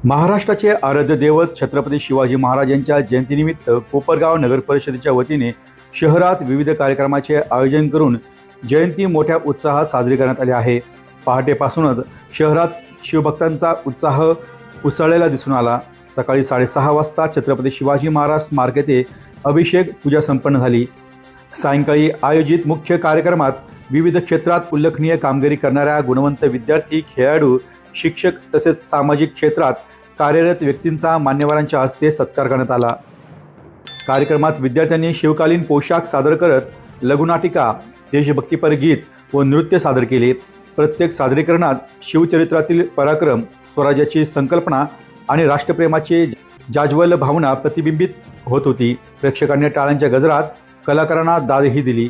महाराष्ट्राचे आराध्य दैवत छत्रपती शिवाजी महाराजांच्या जयंतीनिमित्त कोपरगाव नगर परिषदेच्या वतीने शहरात विविध कार्यक्रमाचे आयोजन करून जयंती मोठ्या उत्साहात साजरी करण्यात आली आहे। पहाटेपासूनच शहरात शिवभक्तांचा उत्साह उसळलेला दिसून आला। सकाळी 6:30 वाजता छत्रपती शिवाजी महाराज स्मारक येथे अभिषेक पूजा संपन्न झाली। सायंकाळी आयोजित मुख्य कार्यक्रमात विविध क्षेत्रात उल्लेखनीय कामगिरी करणाऱ्या गुणवंत विद्यार्थी, खेळाडू, शिक्षक तसेच सामाजिक क्षेत्रात कार्यरत व्यक्तींचा मान्यवरांच्या हस्ते सत्कार करण्यात आला। कार्यक्रमात विद्यार्थ्यांनी शिवकालीन पोशाख सादर करत लघुनाटिका, देशभक्तीपर गीत व नृत्य सादर केले। प्रत्येक सादरीकरणात शिवचरित्रातील पराक्रम, स्वराज्याची संकल्पना आणि राष्ट्रप्रेमाची जाज्वल्य भावना प्रतिबिंबित होत होती। प्रेक्षकांनी टाळ्यांच्या गजरात कलाकारांना दादही दिली।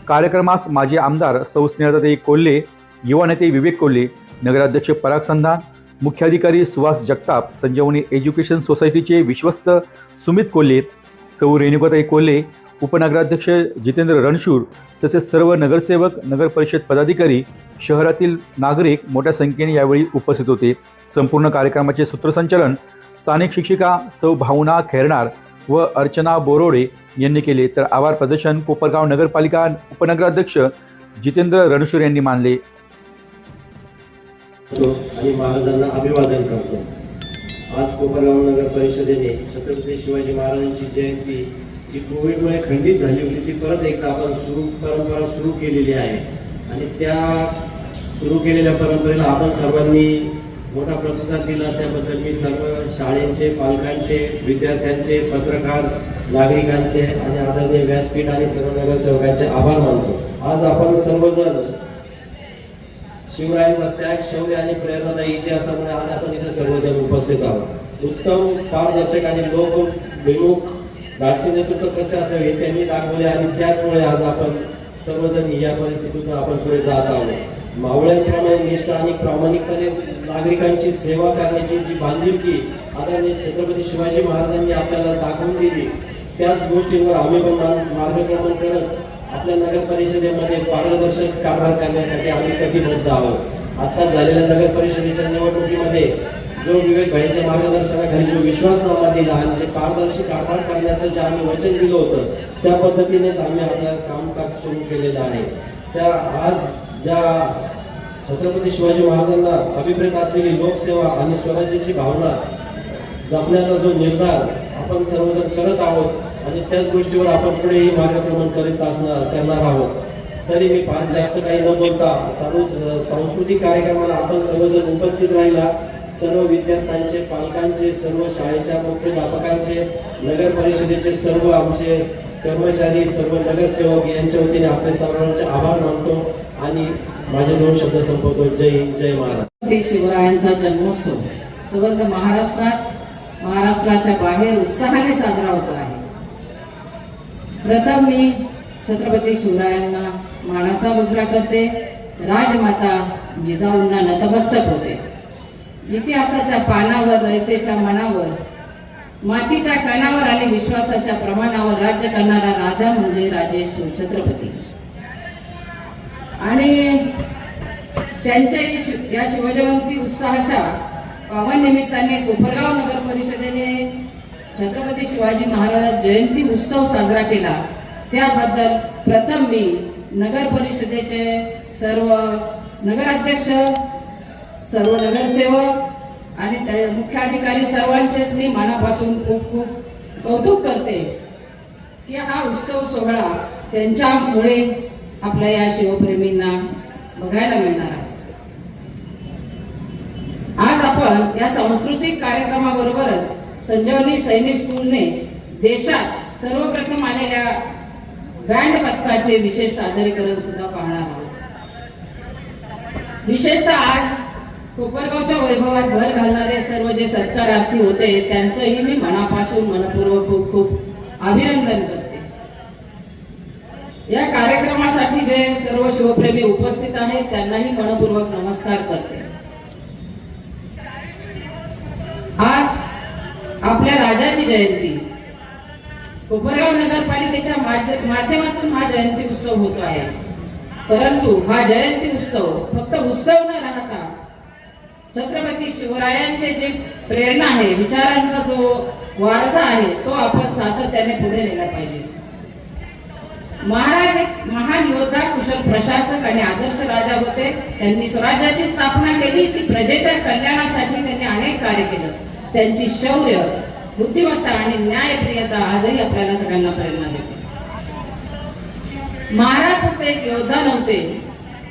कार्यक्रमास माजी आमदार सौ स्नेहलताताई कोल्हे, युवा नेते विवेक कोल्हे, नगराध्यक्ष पराग संधान, मुख्याधिकारी सुहास जगताप, संजीवनी एज्युकेशन सोसायटीचे विश्वस्त सुमित कोल्हे, सौ रेणुकाताई कोल्हे, उपनगराध्यक्ष जितेंद्र रणशूर तसेच सर्व नगरसेवक, नगर परिषद पदाधिकारी, शहरातील नागरिक मोठ्या संख्येने यावेळी उपस्थित होते। संपूर्ण कार्यक्रमाचे सूत्रसंचालन स्थानिक शिक्षिका सौ भावना खैरनार व अर्चना बोरोडे यांनी केले, तर आभार प्रदर्शन कोपरगाव नगरपालिका उपनगराध्यक्ष जितेंद्र रणशूर यांनी मानले। आणि महाराजांना अभिवादन करतो। आज कोपरगाव नगर परिषदेने छत्रपती शिवाजी महाराजांची जयंती जी कोविडमुळे खंडित झाली होती ती परत एकदा आपण परंपरा सुरू केलेली आहे आणि त्या सुरू केलेल्या परंपरेला आपण सर्वांनी मोठा प्रतिसाद दिला, त्याबद्दल मी सर्व शाळेचे, पालकांचे, विद्यार्थ्यांचे, पत्रकार, नागरिकांचे आणि आदरणीय व्यासपीठ आणि सर्व नगरसेवकांचे आभार मानतो। आज आपण सर्वजण शिवरायांचा त्याग, शौर्य आणि प्रेरणादायी इतिहासामुळे आज आपण इथे सर्वजण उपस्थित आहोत। उत्तम, पारदर्शक आणि लोकभिमुख धाडसी नेतृत्व कसे असावे हे त्यांनी दाखवले आणि त्याचमुळे आज आपण सर्वजण या परिस्थितीतून आपण पुढे जात आहोत। मावळ्यांप्रमाणे निष्ठा आणि प्रामाणिकपणे नागरिकांची सेवा करण्याची जी बांधिलकी आदरणीय छत्रपती शिवाजी महाराजांनी आपल्याला दाखवून दिली, त्याच गोष्टींवर आम्ही पण मार्गक्रमण करत आपल्या नगर परिषदेमध्ये पारदर्शक कारभार करण्यासाठी आम्ही कटिबद्ध आहोत। आता झालेल्या नगर परिषदेच्या निवडणुकीमध्ये जो विवेक भाईंच्या मार्गदर्शनाखाली जो विश्वासनामा दिला आणि जे पारदर्शी कारभार करण्याचं जे आम्ही वचन दिलं होतं त्या पद्धतीनेच आम्ही आपलं कामकाज सुरू केलेलं आहे। त्या आज ज्या छत्रपती शिवाजी महाराजांना अभिप्रेत असलेली लोकसेवा आणि स्वराज्याची भावना जपण्याचा जो निर्धार आपण सर्वजण करत आहोत आणि त्याच गोष्टीवर आपण पुढेही मार्गक्रमण करणार आहोत। तरी मी फार जास्त काही न बोलता सांस्कृतिक कार्यक्रमाला आपण सर्वजण उपस्थित राहिला। सर्व विद्यार्थ्यांचे, पालकांचे, सर्व शाळेच्या मुख्याध्यापकांचे, नगर परिषदेचे सर्व आमचे कर्मचारी, सर्व नगरसेवक यांच्या वतीने आपले सर्वांचे आभार मानतो आणि माझे 2 शब्द संपवतो। जय हिंद, जय महाराष्ट्र। शिवरायांचा जन्मोत्सव सर्वत्र महाराष्ट्राच्या बाहेर उत्साहाने साजरा होतो आहे। प्रथम मी छत्रपती शिवरायांना मानाचा मुजरा करते, राजमाता जिजाऊंना नतमस्तक होते। इतिहासाच्या पानावर, रयतेच्या मनावर, मातीच्या कणावर आणि विश्वासाच्या प्रमाणावर राज्य करणारा राजा म्हणजे राजे शिवछत्रपती आणि त्यांच्या या शिवजयंती उत्साहाच्या पावन निमित्ताने कोपरगाव नगर परिषदेने छत्रपती शिवाजी महाराज जयंती उत्सव साजरा केला। त्याबद्दल प्रथम मी नगर परिषदेचे सर्व नगराध्यक्ष, सर्व नगरसेवक आणि मुख्याधिकारी सर्वांचेच मी मनापासून खूप खूप कौतुक करते की हा उत्सव सोहळा त्यांच्यामुळे आपल्या या शिवप्रेमींना बघायला मिळणार आहे। आज आपण या सांस्कृतिक कार्यक्रमाबरोबरच संजीवनी सैनिक स्कूलने देशात सर्वप्रथम आलेल्या बँड पथकाचे विशेष सादरीकरण सुद्धा पाहणार आहोत। विशेषतः आज कोपरगावच्या वैभवात भर घालणारे सर्व जे सत्कारार्थी होते त्यांचंही मी मनापासून मनपूर्वक खूप खूप अभिनंदन करते। या कार्यक्रमासाठी जे सर्व शिवप्रेमी उपस्थित आहेत त्यांनाही मनपूर्वक नमस्कार करते। आज आपल्या राजाची जयंती कोपरगाव नगरपालिकेच्या माध्यमातून हा जयंती उत्सव होतो आहे, परंतु हा जयंती उत्सव फक्त उत्सव न राहता छत्रपती शिवरायांचे जे प्रेरणा आहे, विचारांचा जो वारसा आहे तो आपण सातत्याने पुढे नेला पाहिजे. महाराज एक महान योद्धा, कुशल प्रशासक आणि आदर्श राजा होते. त्यांनी स्वराज्याची स्थापना केली ती प्रजेच्या कल्याणासाठी. त्यांनी अनेक कार्य केलं. त्यांची शौर्य, बुद्धिमत्ता आणि न्यायप्रियता आजही आपल्याला सगळ्यांना प्रेरणा देते. महाराज फक्त एक योद्धा नव्हते,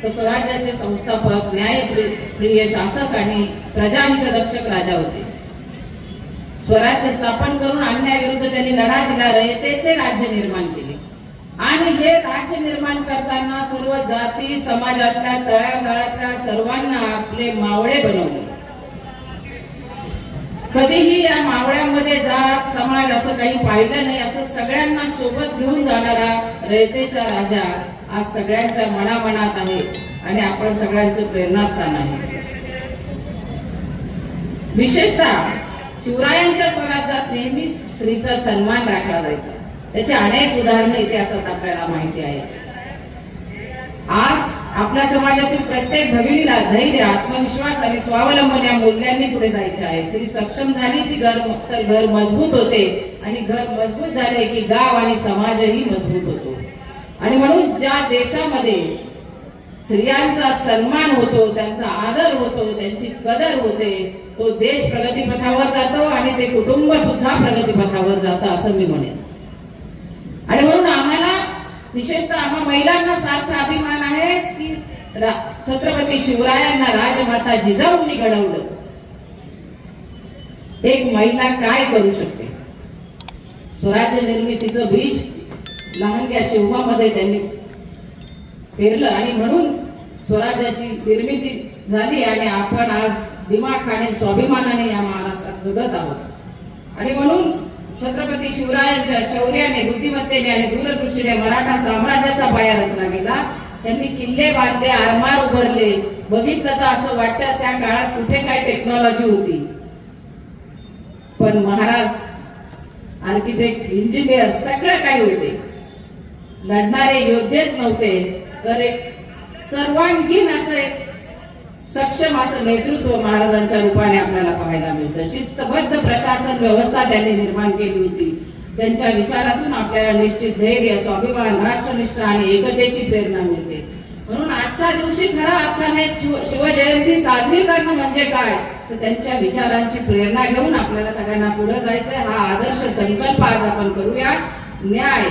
तर स्वराज्याचे संस्थापक, न्यायप्रिय शासक आणि प्रजाहितरक्षक राजा होते. स्वराज्य स्थापन करून अन्यायाविरुद्ध त्यांनी लढा दिला, रयतेचे राज्य निर्माण केले. आणि हे राज्य निर्माण करताना सर्व जाती समाजातल्या तळागाळातल्या सर्वांना आपले मावळे बनवले. कधीही या मावळ्यामध्ये जात समाज असं काही पाहिलं नाही. असं सगळ्यांना सोबत घेऊन जाणारा रयतेचा राजा आज सगळ्यांच्या मनामनात आहे आणि आपण सगळ्यांचं प्रेरणास्थान आहे. विशेषतः शिवरायांच्या स्वराज्यात नेहमीच स्त्रीचा सन्मान राखला जायचा. त्याचे अनेक उदाहरणं इतिहासात आपल्याला माहिती आहे. आज आपल्या समाजातील प्रत्येक भगिनीला धैर्य, आत्मविश्वास आणि स्वावलंबन या मूल्यांनी पुढे जायचे आहे. स्त्री सक्षम झाली ती घर मजबूत होते आणि घर मजबूत झाले की गाव आणि समाजही मजबूत होतो. आणि म्हणून ज्या देशामध्ये स्त्रियांचा सन्मान होतो, त्यांचा आदर होतो, त्यांची कदर होते, तो देश प्रगतीपथावर जातो आणि ते कुटुंब सुद्धा प्रगतीपथावर जातं असं मी म्हणेन. आणि म्हणून आम्हाला, विशेषतः आम्हा महिलांना सार्थ अभिमान आहे की छत्रपती शिवरायांना राजमाता जिजाऊंनी घडवलं. एक महिला काय करू शकते. स्वराज्य निर्मितीचं बीज लहानग्या शिवमामध्ये त्यांनी पेरलं आणि म्हणून स्वराज्याची निर्मिती झाली आणि आपण आज दिमाखाने, स्वाभिमानाने या महाराष्ट्रात जगत आहोत. आणि म्हणून छत्रपती शिवरायांच्या शौर्याने, बुद्धिमत्तेने आणि दूरदृष्टीने मराठा साम्राज्याचा पाया रचला गेला. त्यांनी किल्ले बांधले, आरमार उभारले. बघितलं तर असं वाटतं त्या काळात कुठे काय टेक्नॉलॉजी होती, पण महाराज आर्किटेक्ट, इंजिनियर सगळं काही होते. लढणारे योद्धेच नव्हते तर एक सर्वांगीण असे सक्षम असं नेतृत्व महाराजांच्या रूपाने आपल्याला पाहायला मिळतं. शिस्तबद्ध प्रशासन व्यवस्था त्यांनी निर्माण केली होती. त्यांच्या विचारातून आपल्याला निश्चित धैर्य, स्वाभिमान, राष्ट्रनिष्ठा आणि एकतेची प्रेरणा मिळते. म्हणून आजच्या दिवशी खऱ्या अर्थाने शिवजयंती साजरी करणं म्हणजे काय, तर त्यांच्या विचारांची प्रेरणा घेऊन आपल्याला सगळ्यांना पुढे जायचंय. हा आदर्श संकल्प आज आपण करूया. न्याय,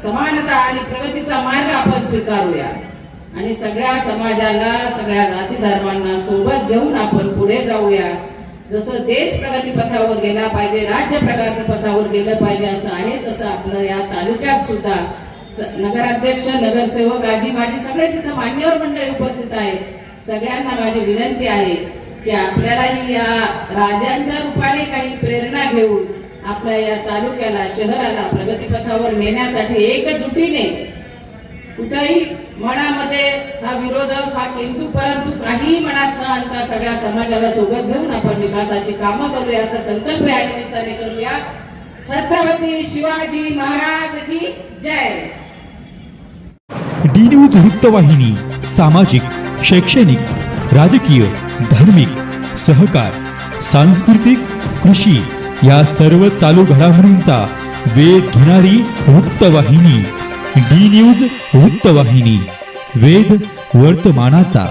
समानता आणि प्रगतीचा मार्ग आपण स्वीकारूया आणि सगळ्या समाजाला, सगळ्या जाती धर्मांना सोबत घेऊन आपण पुढे जाऊया. जसं देश प्रगतीपथावर गेला पाहिजे, राज्य प्रगतीपथावर गेलं पाहिजे असं आहे, तसं आपलं या तालुक्यात सुद्धा नगराध्यक्ष, नगरसेवक, आजी माझी सगळेच इथं मान्यवर मंडळी उपस्थित आहे. सगळ्यांना माझी विनंती आहे की आपल्यालाही या राजांच्या रूपाने काही प्रेरणा घेऊन आपल्या या तालुक्याला, शहराला प्रगतीपथावर नेण्यासाठी एकजुटीने, कुठेही मनामध्ये हा विरोधक, हा किंतु परंतु काही मनात न आणता सगळ्या समाजाला सोबत घेऊन आपण विकासाची कामं करूया असा संकल्प या निमित्ताने करूया. छत्रपती शिवाजी महाराज की जय. डी न्यूज वृत्तवाहिनी सामाजिक, शैक्षणिक, राजकीय, धार्मिक, सहकार, सांस्कृतिक, कृषी या सर्व चालू घडामोडींचा वेध घेणारी वृत्तवाहिनी. डी न्यूज वृत्तवाहिनी, वेध वर्तमानाचा.